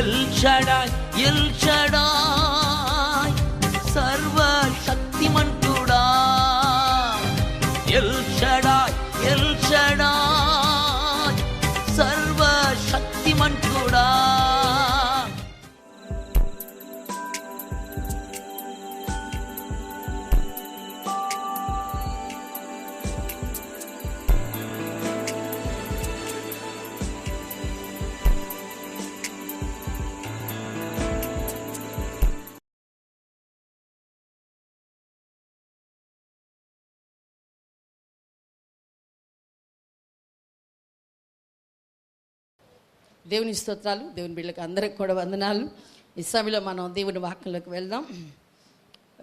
L Shaddai El Shaddai సర్వశక్తిమంతుడా, El Shaddai El Shaddai సర్వశక్తిమంతుడా. దేవుని స్తోత్రాలు. దేవుని బిడ్డలకు అందరికి కూడా వందనాలు. ఈ సమయంలో మనం దేవుని వాక్యంలోకి వెళ్దాం.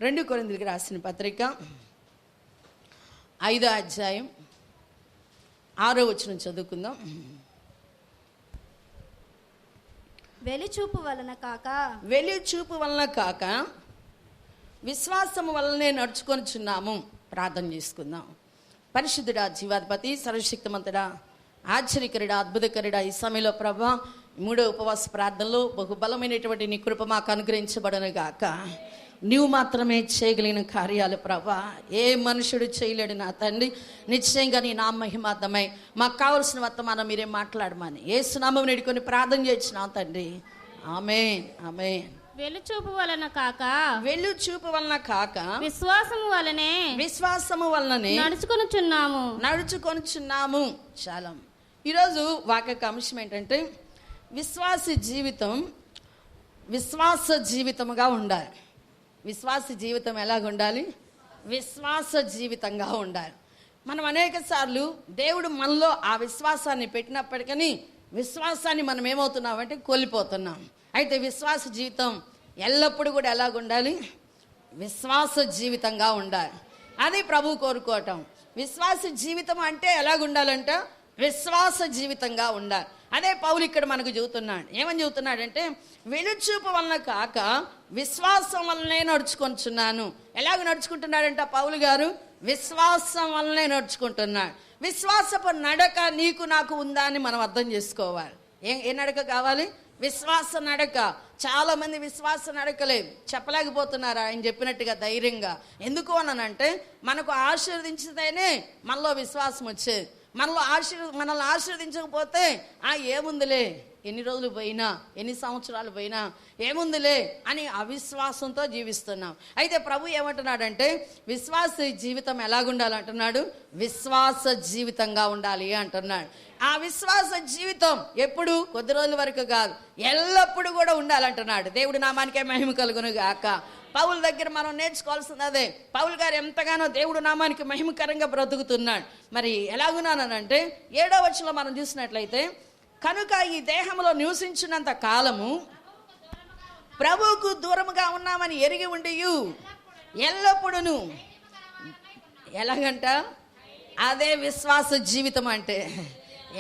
2 కొరింథీయులకు రాసిన పత్రిక 5వ అధ్యాయం 6వ వచనం చదువుకుందాం. వెలిచూపు వలన కాక విశ్వాసము వలనే నడుచుకొనిచున్నాము. ప్రార్థన చేసుకుందాం. పరిశుద్ధుడా, జీవాధిపతి, సర్వశక్తిమంతుడా, ఆశ్చర్యకరుడా, అద్భుతకరుడా, ఈ సమయంలో ప్రభా 3వ ఉపవాస ప్రార్థనలో బహుబలమైనటువంటి నీ కృప మాకు అనుగ్రహించబడను గాక. నీవు మాత్రమే చేయగలిగిన కార్యాలు ప్రభా, ఏ మనుషుడు చేయలేడు నా తండ్రి. నిశ్చయంగా నీ నామ మహిమార్థమై మాకు కావలసిన వర్తమానం మీరే మాట్లాడమని యేసు నామమున వేడుకొని ప్రార్థన చేస్తున్నాం తండ్రి. ఆమేన్ ఆమేన్. వెలుచూపు వలన కాక విశ్వాసము వలనే నడుచుకొనుచున్నాము. చాలా. ఈరోజు వాక్య అంశం ఏంటంటే విశ్వాస జీవితముగా ఉండాలి. విశ్వాస జీవితం ఎలాగ ఉండాలి? విశ్వాస జీవితంగా ఉండాలి. మనం అనేక సార్లు దేవుడు మనలో ఆ విశ్వాసాన్ని పెట్టినప్పటికీ విశ్వాసాన్ని మనం ఏమవుతున్నామంటే కోల్పోతున్నాం. అయితే విశ్వాస జీవితం ఎల్లప్పుడూ కూడా ఎలాగ ఉండాలి? విశ్వాస జీవితంగా ఉండాలి. అది ప్రభు కోరుకోవటం. విశ్వాస జీవితం అంటే ఎలాగ ఉండాలంట? విశ్వాస జీవితంగా ఉండాలి. అదే పౌలు ఇక్కడ మనకు చెబుతున్నాడు. ఏమని చెబుతున్నాడంటే వెలుచూపు వలన కాక విశ్వాసం వలనే నడుచుకొనిచున్నాను. ఎలాగ నడుచుకుంటున్నాడంట పౌలు గారు? విశ్వాసం వలనే నడుచుకుంటున్నాడు. విశ్వాసపు నడక నీకు నాకు ఉందా అని మనం అర్థం చేసుకోవాలి. ఏ నడక కావాలి? విశ్వాస నడక. చాలా మంది విశ్వాస నడకలే చెప్పలేకపోతున్నారు ఆయన చెప్పినట్టుగా ధైర్యంగా. ఎందుకు అనంటే మనకు ఆశీర్వదించితేనే మనలో విశ్వాసం వచ్చేది. మనల్ని ఆశీర్వదించకపోతే ఏముందిలే, ఎన్ని రోజులు పోయినా ఎన్ని సంవత్సరాలు పోయినా ఏముందిలే అని అవిశ్వాసంతో జీవిస్తున్నాం. అయితే ప్రభు ఏమంటున్నాడంటే విశ్వాస జీవితం ఎలాగుండాలంటున్నాడు? విశ్వాస జీవితంగా ఉండాలి అంటున్నాడు. ఆ విశ్వాస జీవితం ఎప్పుడు? కొద్ది రోజుల వరకు కాదు, ఎల్లప్పుడూ కూడా ఉండాలంటున్నాడు. దేవుడి నామానికే మహిమ కలుగును గాక. పౌలు దగ్గర మనం నేర్చుకోవాల్సింది అదే. పౌలు గారు ఎంతగానో దేవుడు నామానికి మహిమకరంగా బ్రతుకుతున్నాడు. మరి ఎలాగున్నానంటే 7వ వచనంలో మనం చూసినట్లయితే కనుక ఈ దేహంలో నివసించినంత కాలము ప్రభువుకు దూరముగా ఉన్నామని ఎరిగి ఉండి ఎల్లప్పుడూ ఎలాగంట? అదే విశ్వాస జీవితం అంటే.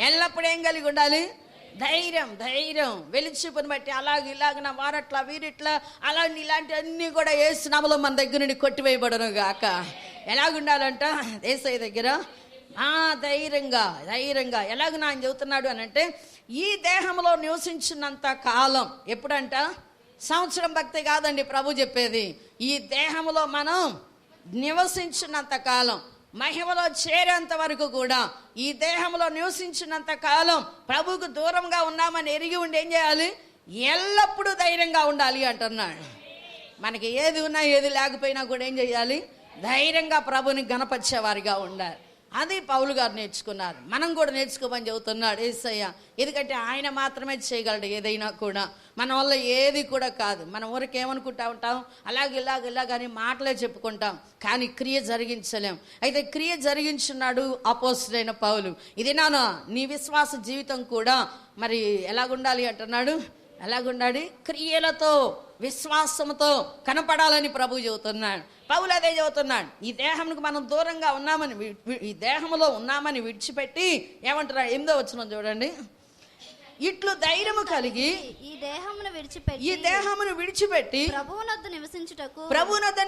ఎల్లప్పుడూ ఏం కలిగి ఉండాలి? ధైర్యం. వెలిచూపుని బట్టి ఇలాగ నా వారట్లా వీరిట్లా అలాంటి ఇలాంటి అన్నీ కూడా యేసు నామములో మన దగ్గర నుండి కొట్టివేయబడను గాక. ఎలాగుండాలంట? యేసయ్య దగ్గర ధైర్యంగా. ఎలాగ ఆయన చెబుతున్నాడు అని అంటే ఈ దేహంలో నివసించినంత కాలం. ఎప్పుడంట? సంవత్సరం భక్తి కాదండి ప్రభు చెప్పేది. ఈ దేహంలో మనం నివసించినంత కాలం, మహిమలో చేరేంత వరకు కూడా, ఈ దేహంలో నివసించినంత కాలం ప్రభువుకు దూరంగా ఉన్నామని ఎరిగి ఉండి ఏం చేయాలి? ఎల్లప్పుడూ ధైర్యంగా ఉండాలి అంటున్నాడు. మనకి ఏది ఉన్నా ఏది లేకపోయినా కూడా ఏం చేయాలి? ధైర్యంగా ప్రభుని గణపరిచేవారిగా ఉండాలి. అది పౌలు గారు నేర్చుకున్నారు. మనం కూడా నేర్చుకోమని చెబుతున్నాడు యేసయ్య. ఎందుకంటే ఆయన మాత్రమే చేయగలడు ఏదైనా కూడా. మన వల్ల ఏది కూడా కాదు. మనం ఊరికి ఏమనుకుంటా ఉంటాం? ఇలాగని మాటలే చెప్పుకుంటాం, కానీ క్రియ జరిగించలేం. అయితే క్రియ జరిగించున్నాడు అపోస్తలుడైన పౌలు. ఇది నీ విశ్వాస జీవితం కూడా మరి ఎలాగుండాలి అంటున్నాడు? ఎలాగుండాలి? క్రియలతో, విశ్వాసంతో కనపడాలని ప్రభు చెబుతున్నాడు. పౌలు అదే చెబుతున్నాడు. ఈ దేహానికి మనం దూరంగా ఉన్నామని, ఈ దేహంలో ఉన్నామని విడిచిపెట్టి ఏమంటున్నాడు? 8వ వచనం చూడండి. ఇట్లు ధైర్యము కలిగి ఈ దేహమును విడిచిపెట్టి ఈ దేహమును విడిచిపెట్టి ప్రభువునొద్ద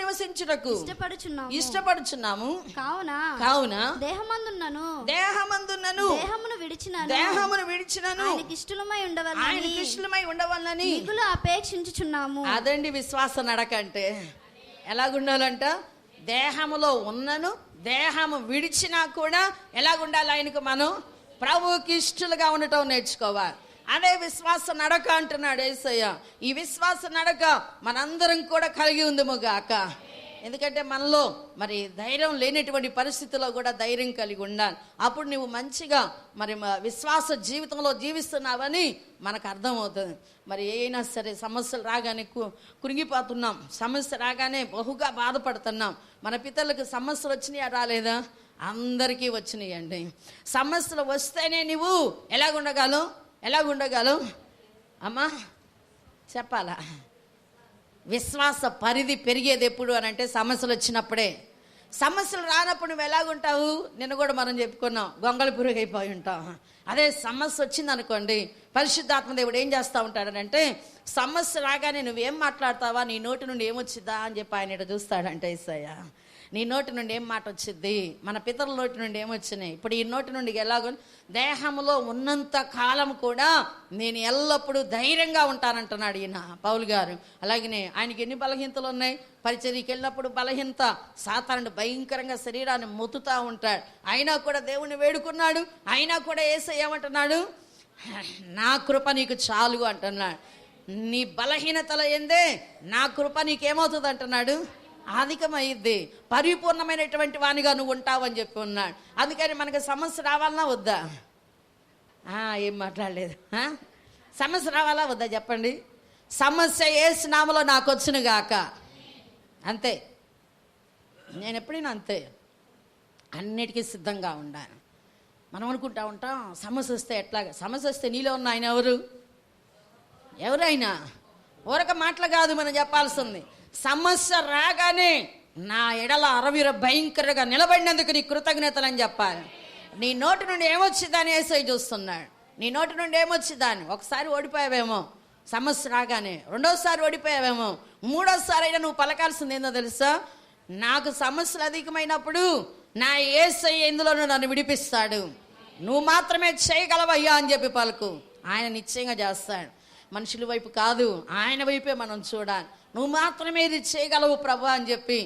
నివసించుటకు ఇష్టపడుచున్నాము. కావున దేహమందున్నను దేహమును విడిచినను ఆయనకి ఇష్టలమై ఉండవలనని మిగులు అపేక్షించుచున్నాము. అదండి విశ్వాస నడక అంటే. ఎలాగుండాలంట? దేహములో ఉన్నను దేహము విడిచినా కూడా ఎలాగుండాలి? ఆయనకు మనం ప్రభువుకి ఇష్టలుగా ఉండటం నేర్చుకోవాలి. అదే విశ్వాస నడక అంటున్నాడు యేసయ్య. ఈ విశ్వాస నడక మనందరం కూడా కలిగి ఉందముగాక. ఎందుకంటే మనలో మరి ధైర్యం లేనటువంటి పరిస్థితుల్లో కూడా ధైర్యం కలిగి ఉండాలి. అప్పుడు నువ్వు మంచిగా మరి విశ్వాస జీవితంలో జీవిస్తున్నావని మనకు అర్థమవుతుంది. మరి అయినా సరే సమస్యలు రాగానే కురింగిపోతున్నాం, సమస్య రాగానే బహుగా బాధపడుతున్నాం. మన పితరులకు సమస్యలు వచ్చినాయా రాలేదా? అందరికీ వచ్చినాయండి. సమస్యలు వస్తేనే నువ్వు ఎలాగుండగలవు అమ్మా చెప్పాలా? విశ్వాస పరిధి పెరిగేది ఎప్పుడు అని అంటే సమస్యలు వచ్చినప్పుడే. సమస్యలు రానప్పుడు నువ్వు ఎలాగుంటావు? నిన్న కూడా మనం చెప్పుకున్నాం, గొంగళి పురుగు అయిపోయి ఉంటాం. అదే సమస్య వచ్చింది అనుకోండి, పరిశుద్ధాత్మ దేవుడు ఏం చేస్తూ ఉంటాడనంటే సమస్య రాగానే నువ్వేం మాట్లాడతావా, నీ నోటి నుండి ఏమొచ్చిద్దా అని చెప్పి ఆయన ఇటు చూస్తాడంటే యేసయ్య. నీ నోటి నుండి ఏం మాట వచ్చింది? మన పితరుల నోటి నుండి ఏమొచ్చినాయి? ఇప్పుడు ఈ నోటి నుండి ఎలాగో దేహంలో ఉన్నంత కాలం కూడా నేను ఎల్లప్పుడూ ధైర్యంగా ఉంటానంటున్నాడు ఈయన పౌలు గారు. అలాగనే ఆయనకి ఎన్ని బలహీనతలు ఉన్నాయి? పరిచర్యకి వెళ్ళినప్పుడు బలహీనత, సాతానుడు భయంకరంగా శరీరాన్ని మొత్తుతూ ఉంటాడు. అయినా కూడా దేవుణ్ణి వేడుకున్నాడు. అయినా కూడా యేసయ్య ఏమంటున్నాడు? నా కృప నీకు చాలు అంటున్నాడు. నీ బలహీనతల ఏందే నా కృప నీకేమవుతుంది అంటున్నాడు? అధికమైద్ది, పరిపూర్ణమైనటువంటి వానిగా నువ్వు ఉంటావని చెప్పి ఉన్నాడు. అందుకని మనకు సమస్య రావాలన్నా వద్దా? ఏం మాట్లాడలేదు. సమస్య రావాలా వద్దా చెప్పండి? సమస్య యేసు నామములో నాకు వచ్చును గాక. అంతే. నేను ఎప్పుడైనా అంతే, అన్నిటికీ సిద్ధంగా ఉండాను. మనం అనుకుంటా ఉంటాం సమస్య వస్తే ఎట్లాగా. సమస్య వస్తే నీలో ఉన్న ఆయన ఎవరైనా ఊరక మాటలు కాదు మనం చెప్పాల్సింది. సమస్య రాగానే నా ఎడల అరవీర భయంకరంగా నిలబడినందుకు నీ కృతజ్ఞతలని చెప్పాలి. నీ నోటి నుండి ఏమొచ్చిందని యేసయ్య చూస్తున్నాడు. నీ నోటి నుండి ఏమొచ్చిందని. ఒకసారి ఓడిపోయావేమో సమస్య రాగానే, రెండోసారి ఓడిపోయావేమో, మూడోసారి అయినా నువ్వు పలకాల్సింది ఏందో తెలుసా? నాకు సమస్యలు అధికమైనప్పుడు నా యేసయ్య ఎందులోనూ నన్ను విడిపిస్తాడు, నువ్వు మాత్రమే చేయగలవయ్యా అని చెప్పి పలుకు. ఆయన నిశ్చయంగా చేస్తాడు. మనుషుల వైపు కాదు, ఆయన వైపే మనం చూడాలి. నువ్వు మాత్రమే ఇది చేయగలవు ప్రభు అని చెప్పి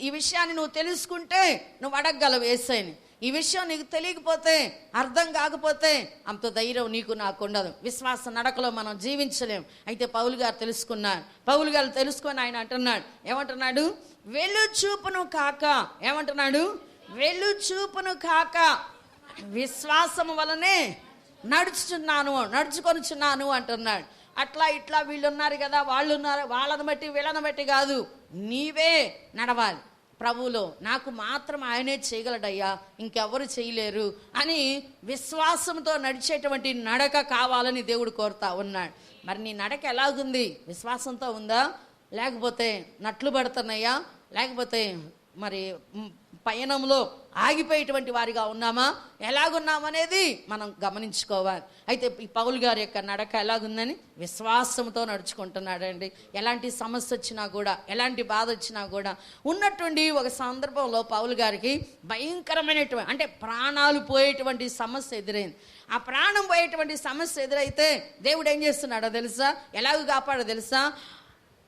ఈ విషయాన్ని నువ్వు తెలుసుకుంటే నువ్వు అడగగలవు యేసయ్యని. ఈ విషయం నీకు తెలియకపోతే, అర్థం కాకపోతే అంత ధైర్యం నీకు నాకు ఉండదు. విశ్వాస నడకలో మనం జీవించలేం. అయితే పౌలు గారు తెలుసుకున్నారు. పౌలు గారు తెలుసుకొని ఆయన అంటున్నాడు, ఏమంటున్నాడు? వెలుచూపును కాక, ఏమంటున్నాడు? వెలుచూపును కాక విశ్వాసము వలనే నడుచుకొనుచున్నాను అంటున్నాడు. అట్లా ఇట్లా వీళ్ళు ఉన్నారు కదా, వాళ్ళు ఉన్నారు, వాళ్ళని బట్టి వీళ్ళని బట్టి కాదు, నీవే నడవాలి ప్రభువులో. నాకు మాత్రం ఆయనే చేయగలడయ్యా, ఇంకెవరు చేయలేరు అని విశ్వాసంతో నడిచేటువంటి నడక కావాలని దేవుడు కోరుతా ఉన్నాడు. మరి నీ నడక ఎలాగుంది? విశ్వాసంతో ఉందా? లేకపోతే నట్లు పడుతున్నాయా? లేకపోతే మరి పయనంలో ఆగిపోయేటువంటి వారిగా ఉన్నామా? ఎలాగున్నామనేది మనం గమనించుకోవాలి. అయితే ఈ పౌలు గారి యొక్క నడక ఎలాగుందని విశ్వాసంతో నడుచుకుంటున్నాడండి. ఎలాంటి సమస్య వచ్చినా కూడా, ఎలాంటి బాధ వచ్చినా కూడా ఉన్నట్టుండి ఒక సందర్భంలో పౌలు గారికి భయంకరమైనటువంటి, అంటే ప్రాణాలు పోయేటువంటి సమస్య ఎదురైంది. ఆ ప్రాణం పోయేటువంటి సమస్య ఎదురైతే దేవుడు ఏం చేస్తున్నాడో తెలుసా? ఎలాగ కాపాడో తెలుసా?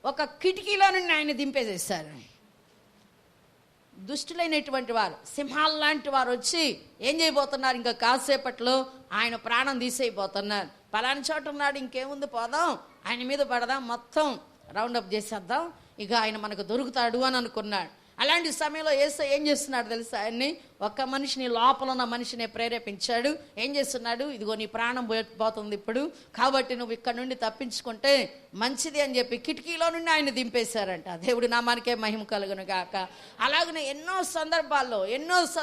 ఒక కిటికీలో నుండి ఆయన దింపేసేశారు. దుష్టులైనటువంటి వారు, సింహాల లాంటి వారు వచ్చి ఏం చేయబోతున్నారు? ఇంకా కాసేపట్లో ఆయన ప్రాణం తీసేయబోతున్నారు. పలాని చోట ఉన్నాడు, ఇంకేముంది, పోదాం ఆయన మీద పడదాం, మొత్తం రౌండప్ చేసేద్దాం, ఇక ఆయన మనకు దొరుకుతాడు అని అనుకున్నాడు. అలాంటి సమయంలో యేసయ్య ఏం చేస్తున్నాడు తెలుసా? ఆయన్ని, ఒక్క మనిషిని, లోపల ఉన్న మనిషిని ప్రేరేపించాడు. ఏం చేస్తున్నాడు? ఇదిగో నీ ప్రాణం పోతుంది ఇప్పుడు, కాబట్టి నువ్వు ఇక్కడ నుండి తప్పించుకుంటే మంచిది అని చెప్పి కిటికీలో నుండి ఆయన దింపేశారంట. దేవుడి నామానికే మహిమ కలుగును గాక. అలాగనే ఎన్నో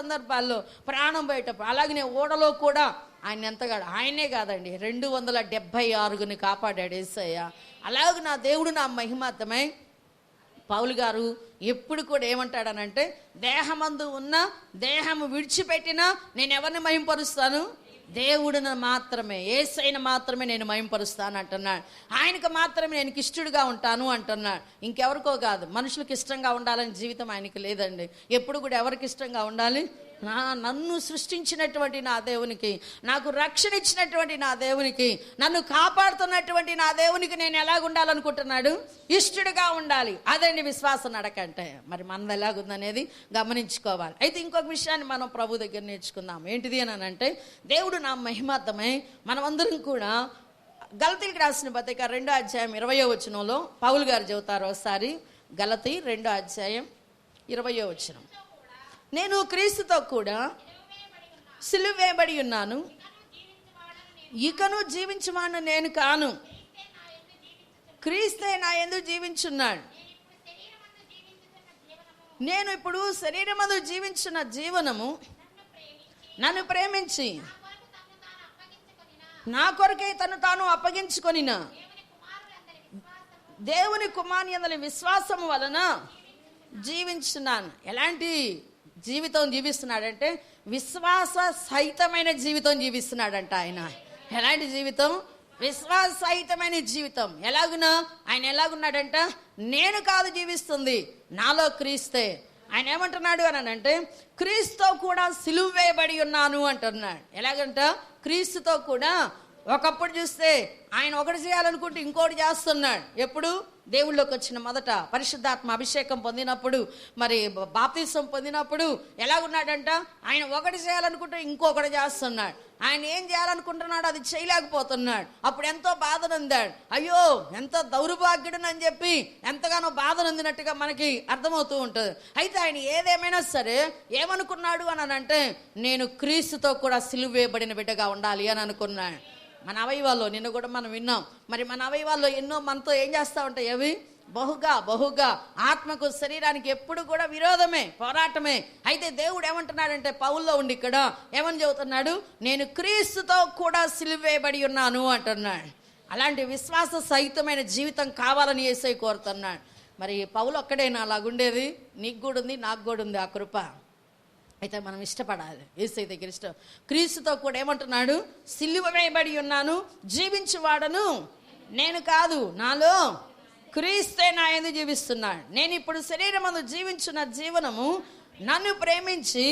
సందర్భాల్లో ప్రాణం బయట, అలాగనే ఓడలో కూడా ఆయన ఎంతగాడు, ఆయనే కాదండి 276 కాపాడాడు యేసయ్య. అలాగే నా దేవుడు నా మహిమార్థమై పౌలు గారు ఎప్పుడు కూడా ఏమంటాడనంటే, దేహమందు ఉన్న దేహము విడిచిపెట్టినా నేను ఎవరిని మహింపరుస్తాను? దేవుడిని మాత్రమే, యేసయ్యను మాత్రమే నేను మహింపరుస్తాను అంటున్నాడు. ఆయనకు మాత్రమే నేను ఇష్టడుగా ఉంటాను అంటున్నాడు. ఇంకెవరికో కాదు. మనుషులకు ఇష్టంగా ఉండాలని జీవితం ఆయనకి లేదండి. ఎప్పుడు కూడా ఎవరికి ఇష్టంగా ఉండాలి? నన్ను సృష్టించినటువంటి నా దేవునికి, నాకు రక్షణ ఇచ్చినటువంటి నా దేవునికి, నన్ను కాపాడుతున్నటువంటి నా దేవునికి నేను ఎలాగ ఉండాలనుకుంటున్నాడు? ఇష్టడుగా ఉండాలి. అదండి విశ్వాసం నడకంటే. మరి మనది ఎలాగుందనేది గమనించుకోవాలి. అయితే ఇంకొక విషయాన్ని మనం ప్రభు దగ్గర నేర్చుకుందాం. ఏంటిది అని అంటే, దేవుడు నా మహిమార్థమై మనమందరం కూడా గలతీలకు రాసిన పత్రిక 2వ అధ్యాయం 20వ వచనంలో పౌలు గారు చెబుతారు. ఒకసారి గలతీ 2వ అధ్యాయం 20వ వచనం. నేను క్రీస్తుతో కూడా సిలువ వేయబడి ఉన్నాను, ఇకను జీవించువాడు నేను కాను, క్రీస్తే నా యందు జీవించున్నాడు. నేను ఇప్పుడు శరీరమందు జీవించిన జీవనము నన్ను ప్రేమించి నా కొరకై తను తాను అప్పగించుకొనిన దేవుని కుమారుని యందలి విశ్వాసము వలన జీవించున్నాను. ఎలాంటి జీవితం జీవిస్తున్నాడంటే, విశ్వాస సహితమైన జీవితం జీవిస్తున్నాడంట ఆయన. ఎలాంటి జీవితం? విశ్వాస సహితమైన జీవితం. ఎలాగునా? ఆయన ఎలాగున్నాడంట? నేను కాదు జీవిస్తుంది, నాలో క్రీస్తే. ఆయన ఏమంటున్నాడు అని అంటే, క్రీస్తుతో కూడా సిలువ వేయబడి ఉన్నాను అంటున్నాడు. ఎలాగంట? క్రీస్తుతో కూడా. ఒకప్పుడు చూస్తే ఆయన ఒకటి చేయాలనుకుంటే ఇంకోటి చేస్తున్నాడు. ఎప్పుడు? దేవుళ్ళలోకి వచ్చిన మొదట పరిశుద్ధాత్మ అభిషేకం పొందినప్పుడు, మరి బాప్తిసం పొందినప్పుడు ఎలాగున్నాడంట? ఆయన ఒకటి చేయాలనుకుంటే ఇంకొకటి చేస్తున్నాడు. ఆయన ఏం చేయాలనుకుంటున్నాడు అది చేయలేకపోతున్నాడు. అప్పుడు ఎంతో బాధ నొందాడు. అయ్యో ఎంత దౌర్భాగ్యుడని చెప్పి ఎంతగానో బాధ నొందినట్టుగా మనకి అర్థమవుతూ ఉంటుంది. అయితే ఆయన ఏదేమైనా సరే ఏమనుకున్నాడు అని అంటే, నేను క్రీస్తుతో కూడా సిలువ వేయబడిన బిడ్డగా ఉండాలి అని అనుకున్నాడు. మన అవయవాల్లో నిన్న కూడా మనం విన్నాం. మరి మన అవయవాల్లో ఎన్నో మనతో ఏం చేస్తూ ఉంటాయి? అవి బహుగా ఆత్మకు శరీరానికి ఎప్పుడు కూడా విరోధమే, పోరాటమే. అయితే దేవుడు ఏమంటున్నాడంటే, పౌల్లో ఉండి ఇక్కడ ఏమని చెబుతున్నాడు? నేను క్రీస్తుతో కూడా సిలువ వేయబడి ఉన్నాను అంటున్నాడు. అలాంటి విశ్వాస సహితమైన జీవితం కావాలని యేసయ్య కోరుతున్నాడు. మరి పౌలు ఒక్కడేనా అలాగుండేది? నీకు కూడా ఉంది, నాకు కూడా ఉంది ఆ కృప. అయితే మనం ఇష్టపడాలి. యేసయ్య దగ్గర ఇష్టం. క్రీస్తుతో కూడా ఏమంటున్నాడు? సిలువ వేయబడి ఉన్నాను, జీవించువాడను నేను కాదు, నాలో క్రీస్తే నా యందు జీవిస్తున్నాడు. నేను ఇప్పుడు శరీరమందు జీవించున్న జీవనము నన్ను ప్రేమించి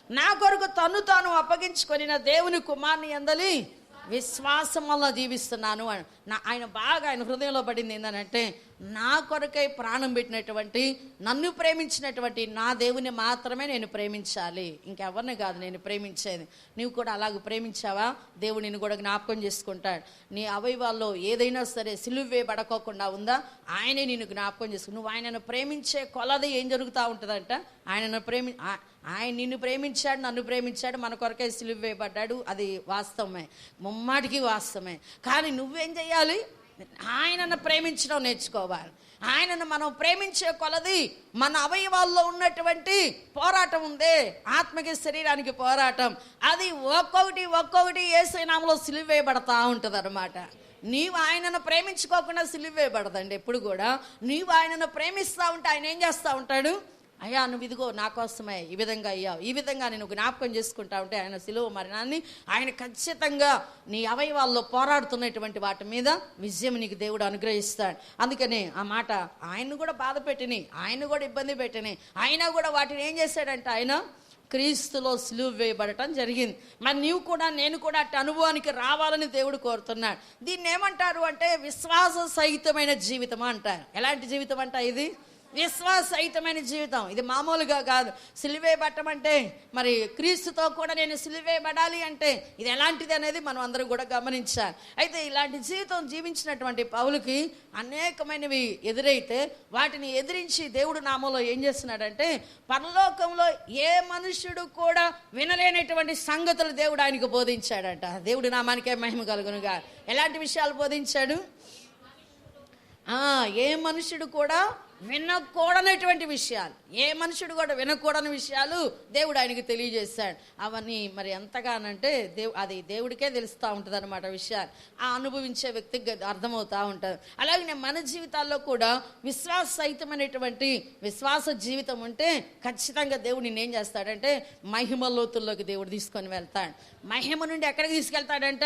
నా కొరకు తను తాను అప్పగించుకొనిన దేవుని కుమారుని యందలి విశ్వాసం వల్ల జీవిస్తున్నాను అని. ఆయన హృదయంలో పడింది ఏంటంటే, నా కొరకై ప్రాణం పెట్టినటువంటి, నన్ను ప్రేమించినటువంటి నా దేవుని మాత్రమే నేను ప్రేమించాలి, ఇంకెవరిని కాదు నేను ప్రేమించేది. నీవు కూడా అలాగ ప్రేమించావా? దేవుడు నిన్ను కూడా జ్ఞాపకం చేసుకుంటాడు. నీ అవయవాల్లో ఏదైనా సరే సిలువ వేయబడకోకుండా ఉందా? ఆయనే నిన్ను జ్ఞాపకం చేసుకుని, నువ్వు ఆయనను ప్రేమించే కొలది ఏం జరుగుతూ ఉంటుందంట? ఆయన నిన్ను ప్రేమించాడు, నన్ను ప్రేమించాడు, మన కొరకే సిలువ వేయబడ్డాడు. అది వాస్తవమే, ముమ్మాటికి వాస్తవమే. కానీ నువ్వేం చేయాలి? ఆయనను ప్రేమించడం నేర్చుకోవాలి. ఆయనను మనం ప్రేమించే కొలది మన అవయవాల్లో ఉన్నటువంటి పోరాటం ఉందే, ఆత్మకి శరీరానికి పోరాటం, అది ఒక్కొక్కటి యేసయ్య నామములో సిలువ వేయబడతా ఉంటుంది అన్నమాట. నీవు ఆయనను ప్రేమించుకోకుండా సిలువ వేయబడదండి ఎప్పుడు కూడా. నీవు ఆయనను ప్రేమిస్తూ ఉంటే ఆయన ఏం చేస్తూ ఉంటాడు? అయ్యా నువ్వు ఇదిగో నా కోసమే ఈ విధంగా అయ్యావు, ఈ విధంగా నేను జ్ఞాపకం చేసుకుంటా ఉంటే ఆయన సిలువ మరణాన్ని ఆయన ఖచ్చితంగా నీ అవయవాల్లో పోరాడుతున్నటువంటి వాటి మీద విజయం నీకు దేవుడు అనుగ్రహిస్తాడు. అందుకని ఆ మాట ఆయన్ని కూడా బాధ పెట్టిని, ఆయన్ని కూడా ఇబ్బంది పెట్టిని, అయినా కూడా వాటిని ఏం చేశాడంటే ఆయన క్రీస్తులో సిలువ వేయబడటం జరిగింది. మరి నీవు కూడా నేను కూడా అట్టి అనుభవానికి రావాలని దేవుడు కోరుతున్నాడు. దీన్ని ఏమంటారు అంటే విశ్వాస సహితమైన జీవితం అంటారు. ఎలాంటి జీవితం అంట ఇది? విశ్వాసహితమైన జీవితం. ఇది మామూలుగా కాదు. సిలువేయబడటం అంటే మరి క్రీస్తుతో కూడా నేను సిలువేయబడాలి అంటే ఇది ఎలాంటిది అనేది మనం అందరం కూడా గమనించాలి. అయితే ఇలాంటి జీవితం జీవించినటువంటి పౌలుకి అనేకమైనవి ఎదురైతే వాటిని ఎదిరించి దేవుడు నామంలో ఏం చేస్తున్నాడంటే, పరలోకంలో ఏ మనుష్యుడు కూడా వినలేనటువంటి సంగతులు దేవుడు ఆయనకు బోధించాడంట. దేవుడి నామానికే మహిమ కలుగునుగా. ఎలాంటి విషయాలు బోధించాడు? ఏ మనుష్యుడు కూడా వినకూడనటువంటి విషయాలు, ఏ మనుషుడు కూడా వినకూడని విషయాలు దేవుడు ఆయనకి తెలియజేశాడు. అవన్నీ మరి ఎంతగానంటే అది దేవుడికే తెలుస్తూ ఉంటుంది అన్నమాట విషయాలు. ఆ అనుభవించే వ్యక్తికి అర్థమవుతూ ఉంటుంది. అలాగే మన జీవితాల్లో కూడా విశ్వాసహితమైనటువంటి విశ్వాస జీవితం ఉంటే ఖచ్చితంగా దేవుడు నిన్నేం చేస్తాడంటే మహిమ లోతుల్లోకి దేవుడు తీసుకొని వెళ్తాడు. మహిమ నుండి ఎక్కడికి తీసుకెళ్తాడంట?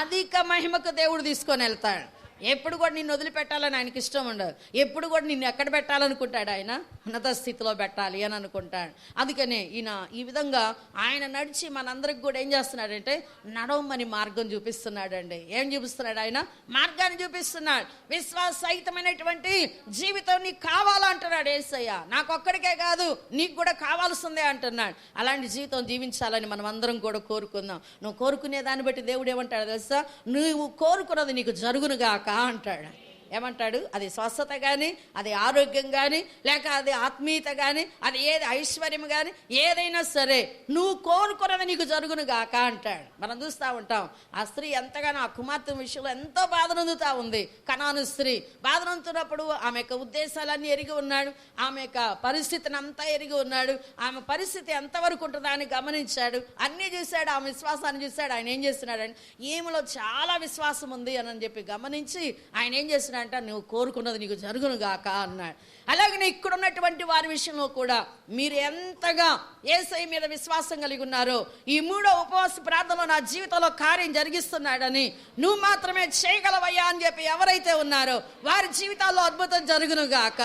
అధిక మహిమకు దేవుడు తీసుకొని వెళ్తాడు. ఎప్పుడు కూడా నిన్ను వదిలిపెట్టాలని ఆయనకి ఇష్టం ఉండదు. ఎప్పుడు కూడా నిన్ను ఎక్కడ పెట్టాలనుకుంటాడు? ఆయన ఉన్నత స్థితిలో పెట్టాలి అని అనుకుంటాడు. అందుకనే ఈయన ఈ విధంగా ఆయన నడిచి మనందరికి కూడా ఏం చేస్తున్నాడంటే నడవమని మార్గం చూపిస్తున్నాడండి. ఏం చూపిస్తున్నాడు? ఆయన మార్గాన్ని చూపిస్తున్నాడు. విశ్వాసహితమైనటువంటి జీవితం నీకు కావాలంటున్నాడు యేసయ్య. నాకొక్కడికే కాదు, నీకు కూడా కావాల్సిందే అంటున్నాడు. అలాంటి జీవితం జీవించాలని మనం అందరం కూడా కోరుకుందాం. నువ్వు కోరుకునే దాన్ని బట్టి దేవుడు ఏమంటాడు తెలుసా? నువ్వు కోరుకున్నది నీకు జరుగునుగాక అంటాడు. ఏమంటాడు? అది స్వస్థత కానీ, అది ఆరోగ్యం కానీ, లేక అది ఆత్మీయత కానీ, అది ఏది ఐశ్వర్యం కానీ, ఏదైనా సరే నువ్వు కోరుకున్నది నీకు జరుగును గాక అంటాడు. మనం చూస్తూ ఉంటాం ఆ స్త్రీ ఎంతగానో ఆ కుమార్తె విషయంలో ఎంతో బాధనందుతూ ఉంది. కనాను స్త్రీ బాధనందుతున్నప్పుడు ఆమె యొక్క ఉద్దేశాలన్నీ ఎరిగి ఉన్నాడు, ఆమె యొక్క పరిస్థితిని అంతా ఎరిగి ఉన్నాడు. ఆమె పరిస్థితి ఎంతవరకు ఉంటుందో అని గమనించాడు, అన్నీ చూశాడు, ఆమె విశ్వాసాన్ని చూశాడు. ఆయన ఏం చేస్తున్నాడంటే ఈమెలో చాలా విశ్వాసం ఉంది అని చెప్పి గమనించి ఆయన ఏం చేస్తున్నాడు అంటే నువ్వు కోరుకున్నది నీకు జరుగును గాక అన్నాడు. అలాగే ఇక్కడ ఉన్నటువంటి వారి విషయంలో కూడా మీరు ఎంతగా యేసయ్య మీద విశ్వాసం కలిగి ఉన్నారో, ఈ 3వ ఉపవాస ప్రార్థనలో నా జీవితంలో కార్యం జరిగిస్తున్నాడని నువ్వు మాత్రమే చేయగలవయ్యా అని చెప్పి ఎవరైతే ఉన్నారో వారి జీవితాల్లో అద్భుతం జరుగును గాక,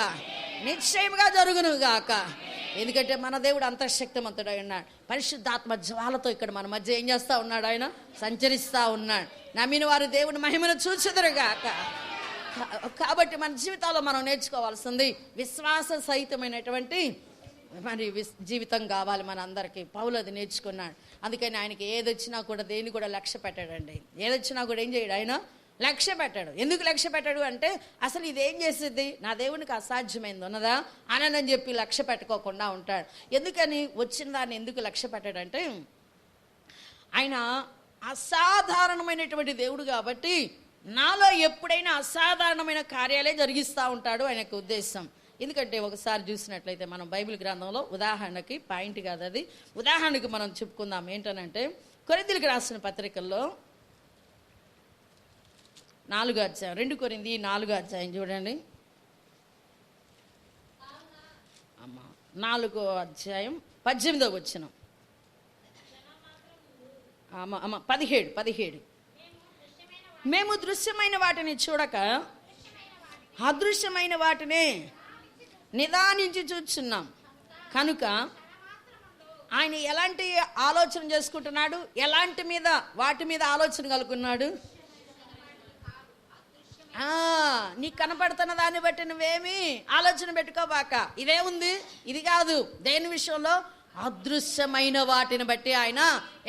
నిశ్చయముగా జరుగును గాక. ఎందుకంటే మన దేవుడు అంతఃశక్తిమంతుడై ఉన్నాడు. పరిశుద్ధాత్మ జ్వాలతో ఇక్కడ మన మధ్య ఏం చేస్తూ ఉన్నాడు? ఆయన సంచరిస్తూ ఉన్నాడు. నమ్మిన వారు దేవుని మహిమను చూచెదరుగాక. కాబట్టి మన జీవితాల్లో మనం నేర్చుకోవాల్సింది విశ్వాస సహితమైనటువంటి మరి జీవితం కావాలి మన అందరికీ. పౌలు అది నేర్చుకున్నాడు. అందుకని ఆయనకి ఏదొచ్చినా కూడా దేన్ని కూడా లక్ష్య పెట్టాడండి. ఏదొచ్చినా కూడా ఏం చేయడు? ఆయన లక్ష్య పెట్టాడు. ఎందుకు లక్ష్య పెట్టాడు అంటే అసలు ఇదేం చేసేది, నా దేవునికి అసాధ్యమైంది ఉన్నదా అని చెప్పి లక్ష్య పెట్టుకోకుండా ఉంటాడు. ఎందుకని వచ్చిన దాన్ని ఎందుకు లక్ష్య పెట్టాడంటే ఆయన అసాధారణమైనటువంటి దేవుడు కాబట్టి నాలో ఎప్పుడైనా అసాధారణమైన కార్యాలే జరిగిస్తూ ఉంటాడు ఆయన యొక్క ఉద్దేశం. ఎందుకంటే ఒకసారి చూసినట్లయితే మనం బైబిల్ గ్రంథంలో ఉదాహరణకి పాయింట్ కాదు అది, ఉదాహరణకి మనం చెప్పుకుందాం. ఏంటనంటే కొరింథీయులకు రాసిన పత్రికల్లో 4వ అధ్యాయం, 2 కొరింథీ 4వ అధ్యాయం చూడండి. 4వ అధ్యాయం 18వ వచనం, 17. మేము దృశ్యమైన వాటిని చూడక అదృశ్యమైన వాటినే నిదానించి చూస్తున్నాం కనుక ఆయన ఎలాంటి ఆలోచన చేసుకుంటున్నాడు? ఎలాంటి మీద వాటి మీద ఆలోచన కలుగుతున్నాడు? నీకు కనపడుతున్న దాన్ని బట్టి నువ్వేమి ఆలోచన పెట్టుకోబాక. ఇదే ఉంది, ఇది కాదు. దేని విషయంలో? అదృశ్యమైన వాటిని బట్టి ఆయన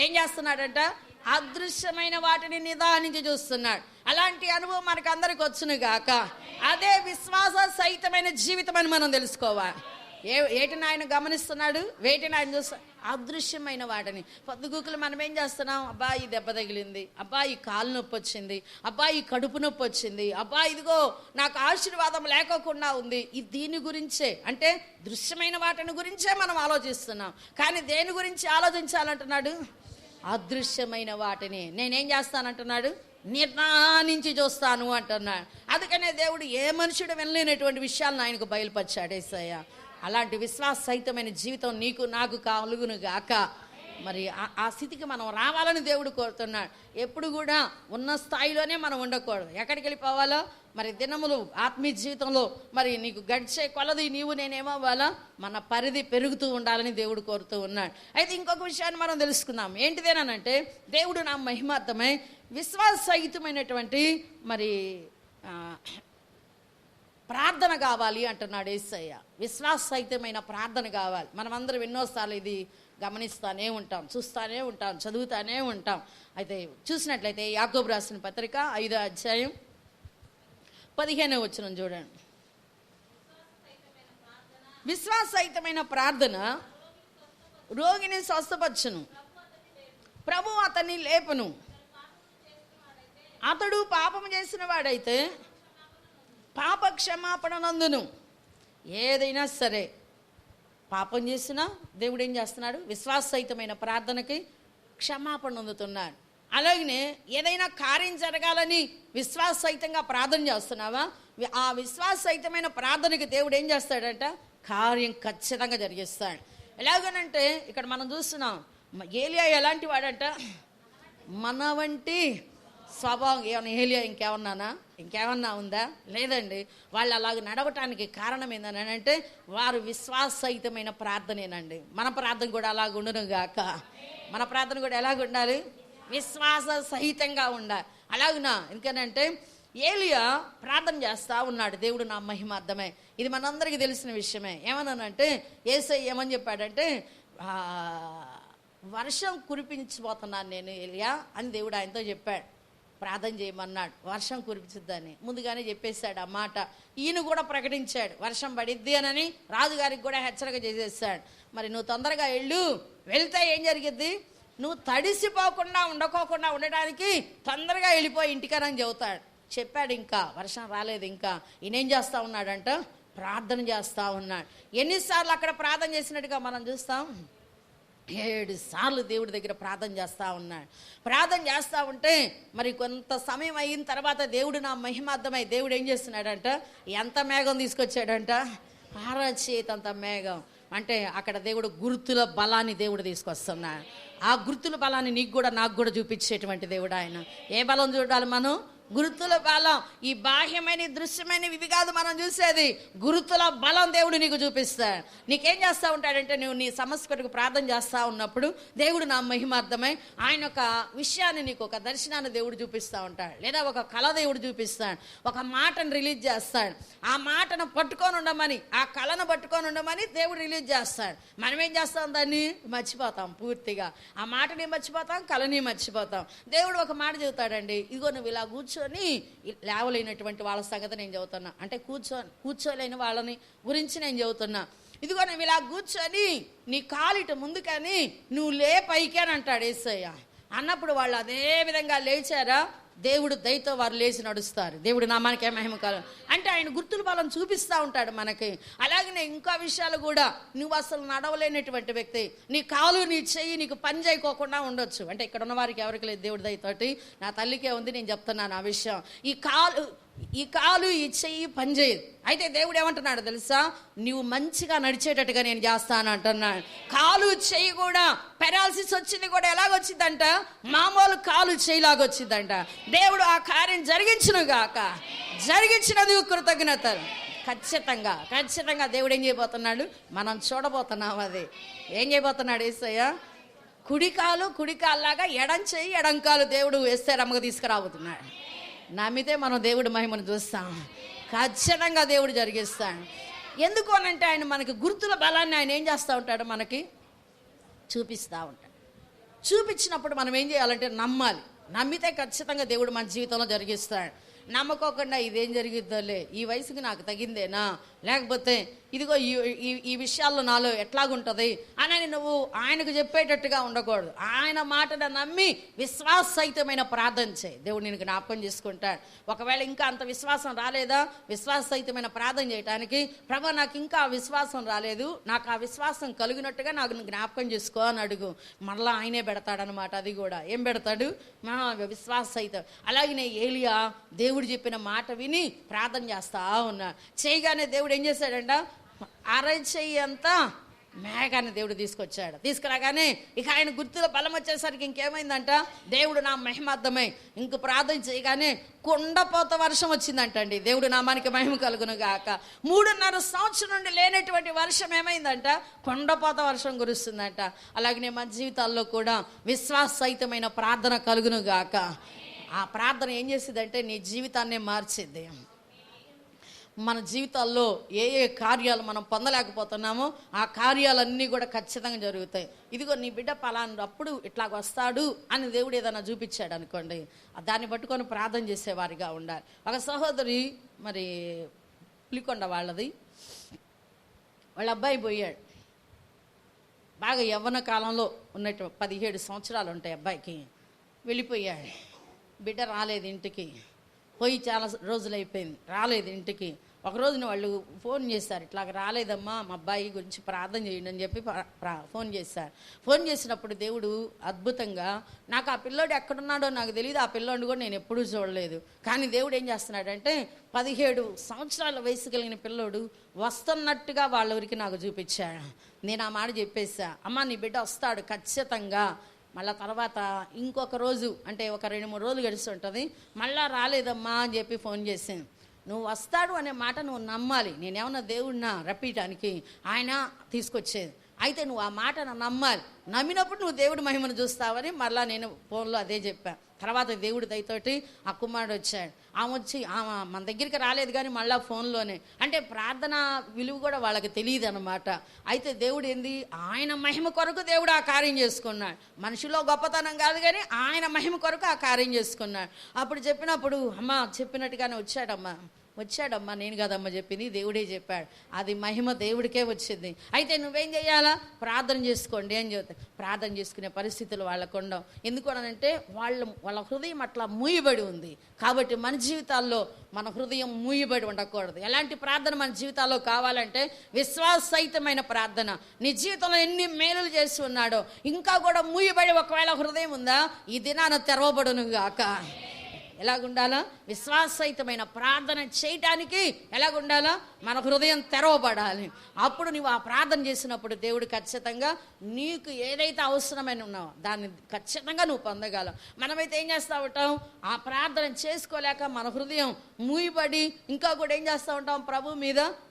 ఏం చేస్తున్నాడంట? అదృశ్యమైన వాటిని నిదానించి చూస్తున్నాడు. అలాంటి అనుభవం మనకు అందరికి వచ్చును గాక. అదే విశ్వాస సహితమైన జీవితం అని మనం తెలుసుకోవాలి. ఏటిని ఆయన గమనిస్తున్నాడు, వేటిని ఆయన చూస్తాడు? అదృశ్యమైన వాటిని. పొద్దుగూకులు మనం ఏం చేస్తున్నాం? అబ్బా ఈ దెబ్బ తగిలింది, అబ్బా ఈ కాలు నొప్పి వచ్చింది, అబ్బా ఈ కడుపు నొప్పి వచ్చింది, అబ్బా ఇదిగో నాకు ఆశీర్వాదం లేకోకుండా ఉంది. ఇది దీని గురించే, అంటే దృశ్యమైన వాటిని గురించే మనం ఆలోచిస్తున్నాం. కానీ దేని గురించి ఆలోచించాలంటున్నాడు? అదృశ్యమైన వాటిని నేనేం చేస్తానంటున్నాడు? నిర్ణయించి చూస్తాను అంటున్నాడు. అందుకనే దేవుడు ఏ మనుషుడు వెళ్ళలేనటువంటి విషయాలను ఆయనకు బయలుపరిచాడు యేసయ్య. అలాంటి విశ్వాస సహితమైన జీవితం నీకు నాకు కలుగును గాక. మరి ఆ స్థితికి మనం రావాలని దేవుడు కోరుతున్నాడు. ఎప్పుడు కూడా ఉన్న స్థాయిలోనే మనం ఉండకూడదు. ఎక్కడికి వెళ్ళిపోవాలో మరి దినములు ఆత్మీయ జీవితంలో మరి నీకు గడిచే కొలది నీవు నేనేమవ్వాలా? మన పరిధి పెరుగుతూ ఉండాలని దేవుడు కోరుతూ ఉన్నాడు. అయితే ఇంకొక విషయాన్ని మనం తెలుసుకుందాం. ఏంటిదేనంటే దేవుడు నా మహిమార్థమై విశ్వాస సహితమైనటువంటి మరి ప్రార్థన కావాలి అంటున్నాడు యేసయ్య. విశ్వాస సహితమైన ప్రార్థన కావాలి. మనమందరం ఎన్నోసార్లు ఇది గమనిస్తూనే ఉంటాం, చూస్తూనే ఉంటాం, చదువుతూనే ఉంటాం. అయితే చూసినట్లయితే యాకోబు రాసిన పత్రిక 5వ అధ్యాయం 15వ వచనం చూడండి. విశ్వాస సహితమైన ప్రార్థన రోగిని స్వస్థపరచును, ప్రభు అతన్ని లేపును. అతడు పాపము చేసిన వాడైతే పాప క్షమాపణ నందును, ఏదైనా సరే పాపం చేసినా దేవుడు ఏం చేస్తున్నాడు? విశ్వాససహితమైన ప్రార్థనకి క్షమాపణ పొందుతున్నాడు. అలాగనే ఏదైనా కార్యం జరగాలని విశ్వాససహితంగా ప్రార్థన చేస్తున్నావా? ఆ విశ్వాససహితమైన ప్రార్థనకి దేవుడు ఏం చేస్తాడంట? కార్యం ఖచ్చితంగా జరిగిస్తాడు. ఎలాగనంటే ఇక్కడ మనం చూస్తున్నాం, ఏలియా ఎలాంటి వాడంట? మన వంటి స్వభావం. ఏమన్నా ఏలియా ఇంకేమన్నా ఉందా? లేదండి. వాళ్ళు అలాగ నడవటానికి కారణం ఏంటంటే వారు విశ్వాససహితమైన ప్రార్థనేనండి. మన ప్రార్థన కూడా అలాగ ఉండును గాక. మన ప్రార్థన కూడా ఎలాగ ఉండాలి? విశ్వాస సహితంగా ఉండాలి. అలాగునా? ఎందుకనంటే ఏలియా ప్రార్థన చేస్తా ఉన్నాడు, దేవుడు నా మహిమార్థమే. ఇది మనందరికీ తెలిసిన విషయమే. ఏమన్నానంటే యేసయ్య ఏమని చెప్పాడంటే, వర్షం కురిపించబోతున్నాను నేను ఏలియా అని దేవుడు ఆయనతో చెప్పాడు. ప్రార్థన చేయమన్నాడు, వర్షం కురిపించుద్దని ముందుగానే చెప్పేశాడు ఆ మాట. ఈయన కూడా ప్రకటించాడు వర్షం పడిద్ది అని. రాజుగారికి కూడా హెచ్చరిక చేసేసాడు. మరి నువ్వు తొందరగా వెళ్తే ఏం జరిగిద్ది? నువ్వు తడిసిపోకుండా ఉండడానికి తొందరగా వెళ్ళిపోయి ఇంటికనని చెబుతాడు. చెప్పాడు. ఇంకా వర్షం రాలేదు. ఇంకా ఈయనేం చేస్తా ఉన్నాడంట? ప్రార్థన చేస్తా ఉన్నాడు. ఎన్నిసార్లు అక్కడ ప్రార్థన చేసినట్టుగా మనం చూస్తాం? 7 సార్లు దేవుడి దగ్గర ప్రార్థన చేస్తూ ఉన్నాడు. ప్రార్థన చేస్తూ ఉంటే మరి కొంత సమయం అయిన తర్వాత దేవుడు నా మహిమార్థమై దేవుడు ఏం చేస్తున్నాడంట? ఎంత మేఘం తీసుకొచ్చాడంట? అరచేతంత మేఘం. అంటే అక్కడ దేవుడు గుర్తుల బలాన్ని దేవుడు తీసుకొస్తున్నాడు. ఆ గుర్తుల బలాన్ని నీకు కూడా నాకు కూడా చూపించేటువంటి దేవుడు ఆయన. ఏ బలం చూడాలి మనం? గుర్తుల బలం. ఈ బాహ్యమైన దృశ్యమైన ఇవి కాదు మనం చూసేది. గుర్తుల బలం దేవుడు నీకు చూపిస్తాడు. నీకేం చేస్తూ ఉంటాడంటే, నువ్వు నీ సమస్య కొరకు ప్రార్థన చేస్తూ ఉన్నప్పుడు దేవుడు నా మహిమార్థమై ఆయన ఒక విషయాన్ని నీకు, ఒక దర్శనాన్ని దేవుడు చూపిస్తూ ఉంటాడు. లేదా ఒక కళ దేవుడు చూపిస్తాడు. ఒక మాటను రిలీజ్ చేస్తాడు. ఆ మాటను పట్టుకొని ఉండమని, ఆ కళను పట్టుకొని ఉండమని దేవుడు రిలీజ్ చేస్తాడు. మనం ఏం చేస్తాం? దాన్ని మర్చిపోతాం పూర్తిగా. ఆ మాటని మర్చిపోతాం, కళని మర్చిపోతాం. దేవుడు ఒక మాట చెబుతాడండి, ఇదిగో నువ్వు ఇలా కూర్చొని లేవలేనటువంటి వాళ్ళ సంగతి నేను చెబుతున్నా. అంటే కూర్చోలేని వాళ్ళని గురించి నేను చెబుతున్నా. ఇదిగో నువ్వు ఇలా కూర్చొని నీ కాలిట ముందుకని నువ్వు లే పైకి అని అంటాడు యేసయ్య. అన్నప్పుడు వాళ్ళు అదే విధంగా లేచారా? దేవుడు దయతో వారు లేచి నడుస్తారు. దేవుడు నామానికే మహిమ కలుగు. అంటే ఆయన గుర్తుల బలం చూపిస్తూ ఉంటాడు మనకి. అలాగనే ఇంకా విషయాలు కూడా, నువ్వు అసలు నడవలేనటువంటి వ్యక్తి, నీ కాలు నీ చెయ్యి నీకు పని చేయకోకుండా ఉండొచ్చు. అంటే ఇక్కడ ఉన్న వారికి ఎవరికి లేదు, దేవుడి దయతోటి. నా తల్లికే ఉంది, నేను చెప్తున్నాను ఆ విషయం. ఈ కాలు ఈ చెయ్యి పని చేయదు. అయితే దేవుడు ఏమంటున్నాడు తెలుసా? నువ్వు మంచిగా నడిచేటట్టుగా నేను చేస్తాను అంటున్నాడు. కాలు చెయ్యి కూడా పెరాలసిస్ వచ్చింది కూడా ఎలాగొచ్చిందంట? మామూలు కాలు చెయ్యిలాగొచ్చిందంట. దేవుడు ఆ కార్యం జరిగించినందుకు కృతజ్ఞతలు. ఖచ్చితంగా దేవుడు ఏం చేయబోతున్నాడు? మనం చూడబోతున్నాం. అది ఏం చేయబోతున్నాడు యేసయ్య? కుడికాల్లాగా ఎడం చెయ్యి ఎడంకాలు దేవుడు వేస్తే రమ్మగా తీసుకురాబోతున్నాడు. నమ్మితే మనం దేవుడి మహిమను చూస్తాం. ఖచ్చితంగా దేవుడు జరిగిస్తాడు. ఎందుకు అనంటే ఆయన మనకి గుర్తుల బలాన్ని ఆయన ఏం చేస్తూ ఉంటాడు? మనకి చూపిస్తూ ఉంటాడు. చూపించినప్పుడు మనం ఏం చేయాలంటే నమ్మాలి. నమ్మితే ఖచ్చితంగా దేవుడు మన జీవితంలో జరిగిస్తాడు. నమ్మకోకుండా ఇదేం జరిగిద్దాలే, ఈ వయసుకి నాకు తగిందేనా, లేకపోతే ఇదిగో ఈ విషయాల్లో నాలో ఎట్లాగుంటుంది అని నువ్వు ఆయనకు చెప్పేటట్టుగా ఉండకూడదు. ఆయన మాటను నమ్మి విశ్వాససహితమైన ప్రార్థన చేయి. దేవుడు నేను జ్ఞాపకం చేసుకుంటాడు. ఒకవేళ ఇంకా అంత విశ్వాసం రాలేదా? విశ్వాససహితమైన ప్రార్థన చేయడానికి, ప్రభు నాకు ఇంకా విశ్వాసం రాలేదు, నాకు ఆ విశ్వాసం కలిగినట్టుగా నాకు జ్ఞాపకం చేసుకో అని అడుగు. మళ్ళీ ఆయనే పెడతాడనమాట. అది కూడా ఏం పెడతాడు? విశ్వాససహితం. అలాగనే ఏలియా దేవుడు చెప్పిన మాట విని ప్రార్థన చేస్తా ఉన్నా. చేయగానే దేవుడు ఏం చేశాడంట? అరచెయ్యి అంతా మేఘాన్ని దేవుడు తీసుకురాగానే ఇక ఆయన గుర్తుల బలం వచ్చేసరికి ఇంకేమైందంట? దేవుడు నా మహిమార్థమై ఇంక ప్రార్థన చేయగానే కుండపోత వర్షం వచ్చిందంటండి. దేవుడు నామానికి మహిమ కలుగును గాక. 3.5 సంవత్సరం నుండి లేనటువంటి వర్షం ఏమైందంట? కొండపోత వర్షం కురుస్తుందంట. అలాగనే మన జీవితాల్లో కూడా విశ్వాససహితమైన ప్రార్థన కలుగును గాక. ఆ ప్రార్థన ఏం చేసిద్దంటే నీ జీవితాన్నే మార్చిద్ది. మన జీవితాల్లో ఏ కార్యాలు మనం పొందలేకపోతున్నామో ఆ కార్యాలన్నీ కూడా ఖచ్చితంగా జరుగుతాయి. ఇదిగో నీ బిడ్డ పలానప్పుడు ఇట్లాగ వస్తాడు అని దేవుడు ఏదైనా చూపించాడు అనుకోండి, దాన్ని పట్టుకొని ప్రార్థన చేసేవారిగా ఉండాలి. ఒక సహోదరి మరి పులికొండ వాళ్ళ అబ్బాయి పోయాడు. బాగా యవ్వన కాలంలో ఉన్నట్టు 17 సంవత్సరాలు ఉంటాయి అబ్బాయికి. వెళ్ళిపోయాడు. బిడ్డ రాలేదు ఇంటికి. పోయి చాలా రోజులు అయిపోయింది, రాలేదు ఇంటికి. ఒకరోజున వాళ్ళు ఫోన్ చేశారు, ఇట్లాగ రాలేదమ్మా మా అబ్బాయి గురించి ప్రార్థన చేయండి అని చెప్పి ఫోన్ చేశారు. ఫోన్ చేసినప్పుడు దేవుడు అద్భుతంగా, నాకు ఆ పిల్లోడు ఎక్కడున్నాడో నాకు తెలియదు, ఆ పిల్లోడిని కూడా నేను ఎప్పుడూ చూడలేదు. కానీ దేవుడు ఏం చేస్తున్నాడంటే 17 సంవత్సరాల వయసు కలిగిన పిల్లోడు వస్తున్నట్టుగా వాళ్ళ ఊరికి నాకు చూపించాడు. నేను ఆ మాట చెప్పేసా, అమ్మ నీ బిడ్డ వస్తాడు ఖచ్చితంగా. మళ్ళీ తర్వాత ఇంకొక రోజు అంటే ఒక 2-3 రోజులు గడిచి ఉంటుంది, మళ్ళా రాలేదమ్మా అని చెప్పి ఫోన్ చేశాను. నువ్వు వస్తాడు అనే మాట నువ్వు నమ్మాలి. నేనేమన్నా దేవుడినా రప్పించడానికి, ఆయన తీసుకొచ్చేది. అయితే నువ్వు ఆ మాట నమ్మాలి. నమ్మినప్పుడు నువ్వు దేవుడి మహిమను చూస్తావని మళ్ళీ నేను ఫోన్లో అదే చెప్పాను. తర్వాత దేవుడి దయతోటి ఆ కుమారుడు వచ్చాడు. ఆమె వచ్చి మన దగ్గరికి రాలేదు కానీ మళ్ళీ ఫోన్లోనే, అంటే ప్రార్థన విలువ కూడా వాళ్ళకి తెలియదు అనమాట. అయితే దేవుడు ఏంది, ఆయన మహిమ కొరకు దేవుడు ఆ కార్యం చేసుకున్నాడు. మనిషిలో గొప్పతనం కాదు కానీ ఆయన మహిమ కొరకు ఆ కార్యం చేసుకున్నాడు. అప్పుడు చెప్పినప్పుడు అమ్మ చెప్పినట్టుగానే వచ్చాడమ్మా, నేను కాదమ్మా చెప్పింది, దేవుడే చెప్పాడు. అది మహిమ దేవుడికే వచ్చింది. అయితే నువ్వేం చేయాలా, ప్రార్థన చేసుకోండి అని చెప్తాను. ప్రార్థన చేసుకునే పరిస్థితులు వాళ్ళకు ఉండవు. ఎందుకనంటే వాళ్ళ హృదయం అట్లా మూయబడి ఉంది. కాబట్టి మన జీవితాల్లో మన హృదయం మూయబడి ఉండకూడదు. ఎలాంటి ప్రార్థన మన జీవితాల్లో కావాలంటే విశ్వాససహితమైన ప్రార్థన. నీ జీవితంలో ఎన్ని మేలులు చేసి ఉన్నాడో ఇంకా కూడా మూయబడి ఒకవేళ హృదయం ఉందా, ఈ దినాన తెరవబడును గాక. ఎలాగుండాలా, విశ్వాససహితమైన ప్రార్థన చేయటానికి ఎలాగుండాలా, మన హృదయం తెరవబడాలి. అప్పుడు నువ్వు ఆ ప్రార్థన చేసినప్పుడు దేవుడు ఖచ్చితంగా నీకు ఏదైతే అవసరమైన ఉన్నావో దాన్ని ఖచ్చితంగా నువ్వు పొందగలవు. మనమైతే ఏం చేస్తూ ఉంటాం, ఆ ప్రార్థన చేసుకోలేక మన హృదయం మూయబడి ఇంకా కూడా ఏం చేస్తూ ఉంటాం,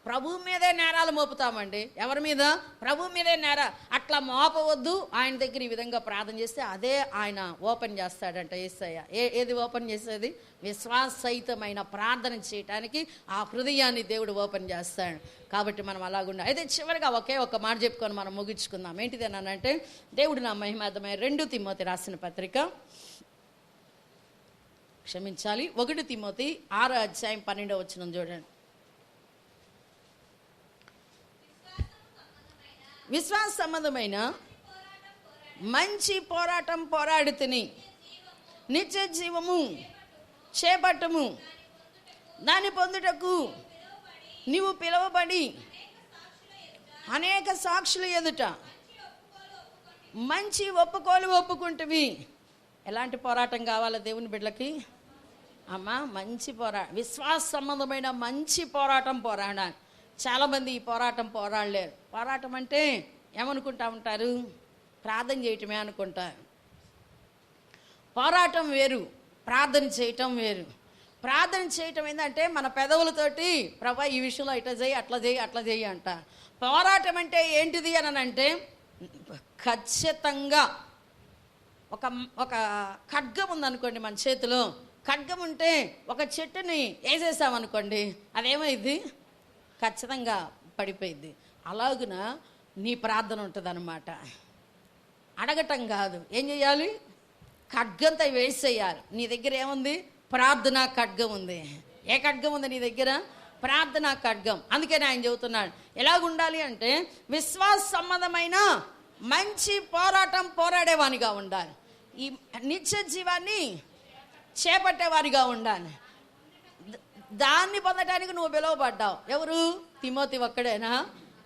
ప్రభు మీదే నేరాలు మోపుతామండి. ఎవరి మీద, ప్రభు మీదే నేర. అట్లా మోపవద్దు. ఆయన దగ్గర ఈ విధంగా ప్రార్థన చేస్తే అదే ఆయన ఓపెన్ చేస్తాడంట. యేసయ్య ఏది ఓపెన్ చేసేది, విశ్వాససహితమైన ప్రార్థన చేయటానికి ఆ హృదయాన్ని దేవుడు ఓపెన్ చేస్తాడు. కాబట్టి మనం అలాగుండా. అయితే చివరిగా ఒకే ఒక మాట చెప్పుకొని మనం ముగించుకుందాం. ఏంటిది అనంటే, దేవుడు నా మహిమార్థమై 2 తిమోతి రాసిన పత్రిక, క్షమించాలి 1 తిమోతి 6వ అధ్యాయం 12వ వచనం చూడండి. విశ్వాస సంబంధమైన మంచి పోరాటం పోరాడితిని, నిత్య జీవము చేపట్టము, దాన్ని పొందుటకు నీవు పిలువబడి అనేక సాక్షుల ఎదుట మంచి ఒప్పుకుంటువి. ఎలాంటి పోరాటం కావాలా దేవుని బిడ్డలకి? అమ్మా మంచి విశ్వాస సంబంధమైన మంచి పోరాటం పోరాడాలి. చాలామంది ఈ పోరాటం పోరాడలేరు. పోరాటం అంటే ఏమనుకుంటా ఉంటారు, ప్రార్థన చేయటమే అనుకుంటారు. పోరాటం వేరు, ప్రార్థన చేయటం వేరు. ప్రార్థన చేయటం ఏంటంటే మన పెదవులతోటి ప్రభా ఈ విషయంలో ఇట్లా చేయి అట్లా చేయి అంట. పోరాటం అంటే ఏంటిది అని అంటే, ఖచ్చితంగా ఒక ఖడ్గం ఉందనుకోండి మన చేతిలో. ఖడ్గం ఉంటే ఒక చెట్టుని వేసేసామనుకోండి, అదేమైంది, ఖచ్చితంగా పడిపోయింది. అలాగున నీ ప్రార్థన ఉంటుంది అన్నమాట. అడగటం కాదు, ఏం చేయాలి, ఖడ్గంతో వేసేయాలి. నీ దగ్గర ఏముంది, ప్రార్థనా ఖడ్గం ఉంది. ఏ ఖడ్గం ఉంది నీ దగ్గర? ప్రార్థనా ఖడ్గం. అందుకని ఆయన చెబుతున్నాడు ఎలాగుండాలి అంటే, విశ్వాస సంబంధమైన మంచి పోరాటం పోరాడేవానిగా ఉండాలి. ఈ నిత్య జీవాన్ని చేపట్టేవారిగా ఉండాలి. దాన్ని పొందటానికి నువ్వు పిలువబడ్డావు. ఎవరు? తిమోతి ఒక్కడేనా?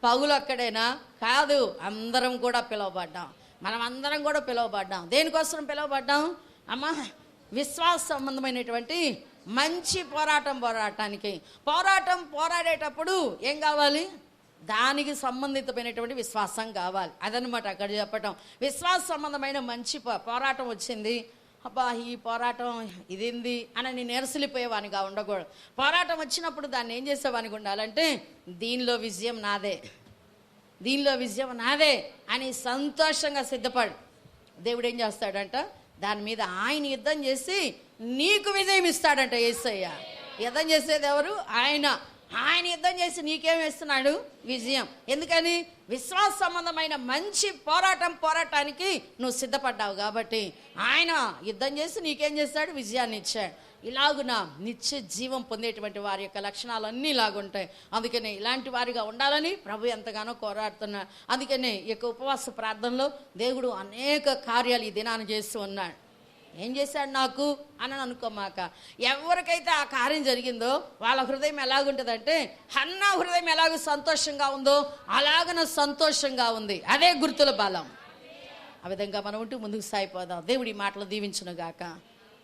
పౌలు ఒక్కడేనా? కాదు, అందరం కూడా పిలువబడ్డాం. మనం అందరం కూడా పిలువబడ్డాం. దేనికోసం పిలువబడ్డాం అమ్మా? విశ్వాస సంబంధమైనటువంటి మంచి పోరాటానికి. పోరాడేటప్పుడు ఏం కావాలి? దానికి సంబంధితమైనటువంటి విశ్వాసం కావాలి. అదనమాట అక్కడ చెప్పటం. విశ్వాస సంబంధమైన మంచి పోరాటం వచ్చింది. అబ్బా ఈ పోరాటం ఇదేంది అని నెరసిలిపోయేవానిగా ఉండకూడదు. పోరాటం వచ్చినప్పుడు దాన్ని ఏం చేసేవానికి ఉండాలంటే, దీనిలో విజయం నాదే అని సంతోషంగా సిద్ధపడు. దేవుడు ఏం చేస్తాడంట, దాని మీద ఆయన యుద్ధం చేసి నీకు విజయం ఇస్తాడంట. యేసయ్య యుద్ధం చేసేది ఎవరు? ఆయన యుద్ధం చేసి నీకేమిస్తున్నాడు? విజయం. ఎందుకని? విశ్వాస సంబంధమైన మంచి పోరాటానికి నువ్వు సిద్ధపడ్డావు కాబట్టి ఆయన యుద్ధం చేసి నీకేం చేస్తాడు? విజయాన్ని ఇచ్చాడు. ఇలాగున నిత్య జీవం పొందేటువంటి వారి యొక్క లక్షణాలన్నీ ఇలాగుంటాయి. అందుకనే ఇలాంటి వారిగా ఉండాలని ప్రభు ఎంతగానో కోరాడుతున్నాడు. అందుకనే ఈ యొక్క ఉపవాస ప్రార్థనలో దేవుడు అనేక కార్యాలు ఈ దినాన్ని చేస్తూ ఉన్నాడు. ఏం చేశాడు నాకు అని అనుకోమాక. ఎవరికైతే ఆ కార్యం జరిగిందో వాళ్ళ హృదయం ఎలాగుంటుందంటే హన్నా హృదయం ఎలాగ సంతోషంగా ఉందో అలాగన సంతోషంగా ఉంది. అదే గుర్తుల బలం. ఆ విధంగా మనం ఉంటూ ముందుకు సాగిపోదాం. దేవుడి మాటలు దీవించును గాక.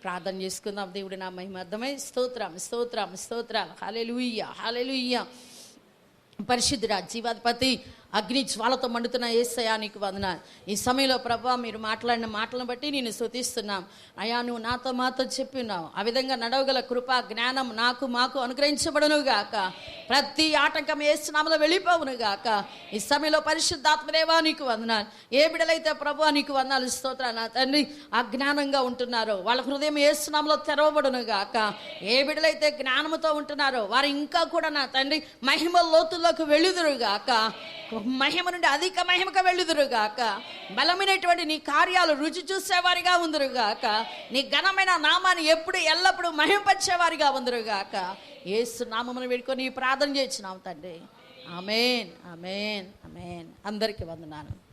ప్రార్థన చేసుకుందాం. దేవుడి నా మహిమార్థమై స్తోత్రం స్తోత్రం స్తోత్రాలు. హల్లెలూయా హల్లెలూయా. పరిశుద్ధుడా, జీవాధిపతి, అగ్ని జ్వాలతో మండుతున్న యేసయ్యా నీకు వందనాలు. ఈ సమయంలో ప్రభువా మీరు మాట్లాడిన మాటలను బట్టి నేను స్తుతిస్తున్నాం. అయ్యా నువ్వు మాతో చెప్పినావు. ఆ విధంగా నడవగల కృప జ్ఞానం మాకు అనుగ్రహించబడును గాక. ప్రతి ఆటంకం యేసు నామములో వెళ్ళిపోవును గాక. ఈ సమయంలో పరిశుద్ధాత్మదేవా నీకు వందనాలు. ఏ బిడ్డలైతే ప్రభువా నీకు వందనాలు స్తోత్రాలు నా తండ్రి అజ్ఞానంగా ఉంటున్నారో వాళ్ళ హృదయం యేసు నామములో తెరవబడును గాక. ఏ బిడ్డలైతే జ్ఞానముతో ఉంటున్నారో వారు ఇంకా కూడా నా తండ్రి మహిమ లోతుల్లోకి వెళ్ళుదురు గాక. మహిమ నుండి అధిక మహిమకు వెళ్ళుదురుగాక. బలమైనటువంటి నీ కార్యాలు రుచి చూసేవారిగా ఉందరుగాక. నీ ఘనమైన నామాన్ని ఎప్పుడు ఎల్లప్పుడూ మహిమపరిచేవారిగా ఉందరుగాక. యేసు నామమును వేడుకొని ప్రార్థన చేస్తున్నాం తండ్రి. ఆమేన్ ఆమేన్ ఆమేన్. అందరికీ వందనాలు.